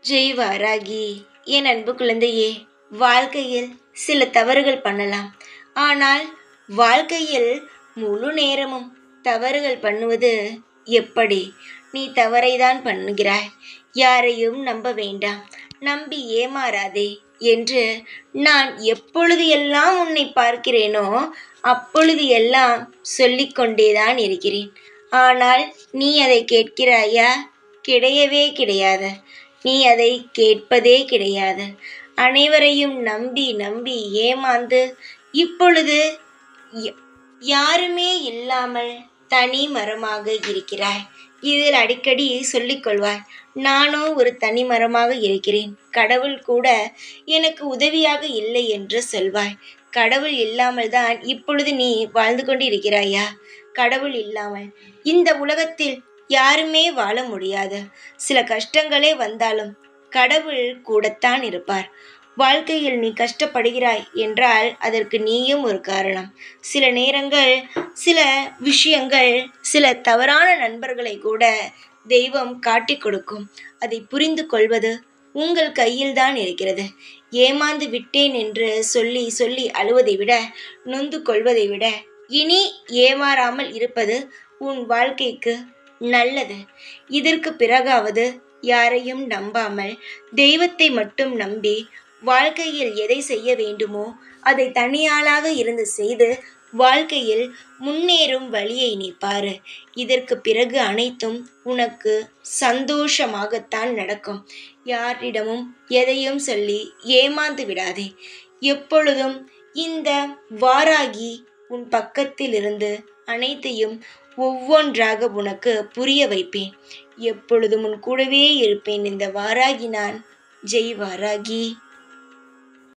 ஜெய் வாராகி. என் அன்பு குழந்தையே, வாழ்க்கையில் சில தவறுகள் பண்ணலாம். ஆனால் வாழ்க்கையில் முழு நேரமும் தவறுகள் பண்ணுவது எப்படி? நீ தவறைதான் பண்ணுகிறாய். யாரையும் நம்ப வேண்டாம், நம்பி ஏமாறாதே என்று நான் எப்பொழுது எல்லாம் உன்னை பார்க்கிறேனோ அப்பொழுது எல்லாம் சொல்லிக்கொண்டேதான் இருக்கிறேன். ஆனால் நீ அதை கேட்கிறாயா? கிடையவே கிடையாது. நீ அதை கேட்பதே கிடையாது. அனைவரையும் நம்பி நம்பி ஏமாந்து இப்பொழுது யாருமே இல்லாமல் தனி மரமாக இருக்கிறாய். இதில் அடிக்கடி சொல்லிக்கொள்வாய், நானோ ஒரு தனி மரமாக இருக்கிறேன், கடவுள் கூட எனக்கு உதவியாக இல்லை என்று சொல்வாய். கடவுள் இல்லாமல் தான் இப்பொழுது நீ வாழ்ந்து கொண்டு இருக்கிறாயா? கடவுள் இல்லாமல் இந்த உலகத்தில் யாருமே வாழ முடியாது. சில கஷ்டங்களே வந்தாலும் கடவுள் கூடத்தான் இருப்பார். வாழ்க்கையில் நீ கஷ்டப்படுகிறாய் என்றால் அதற்கு நீயும் ஒரு காரணம். சில நேரங்கள், சில விஷயங்கள், சில தவறான நண்பர்களை கூட தெய்வம் காட்டி கொடுக்கும். அதை புரிந்து கொள்வது உங்கள் கையில்தான் இருக்கிறது. ஏமாந்து விட்டேன் என்று சொல்லி சொல்லி அழுவதை விட, நொந்து கொள்வதை விட, இனி ஏமாறாமல் இருப்பது உன் வாழ்க்கைக்கு நல்லது. இதற்கு பிறகாவது யாரையும் நம்பாமல் தெய்வத்தை மட்டும் நம்பி வாழ்க்கையில் எதை செய்ய வேண்டுமோ அதை தனியாளாக இருந்து செய்து வாழ்க்கையில் முன்னேறும் வழியை நீ பாரு. இதற்கு பிறகு அனைத்தும் உனக்கு சந்தோஷமாகத்தான் நடக்கும். யாரிடமும் எதையும் சொல்லி ஏமாந்து விடாதே. எப்பொழுதும் இந்த வாராகி உன் பக்கத்தில் இருந்து அனைத்தையும் ஒவ்வொன்றாக உனக்கு புரிய வைப்பேன். எப்பொழுதும் உன் கூடவே இருப்பேன். இந்த வாராகி நான். ஜெய் வாராகி.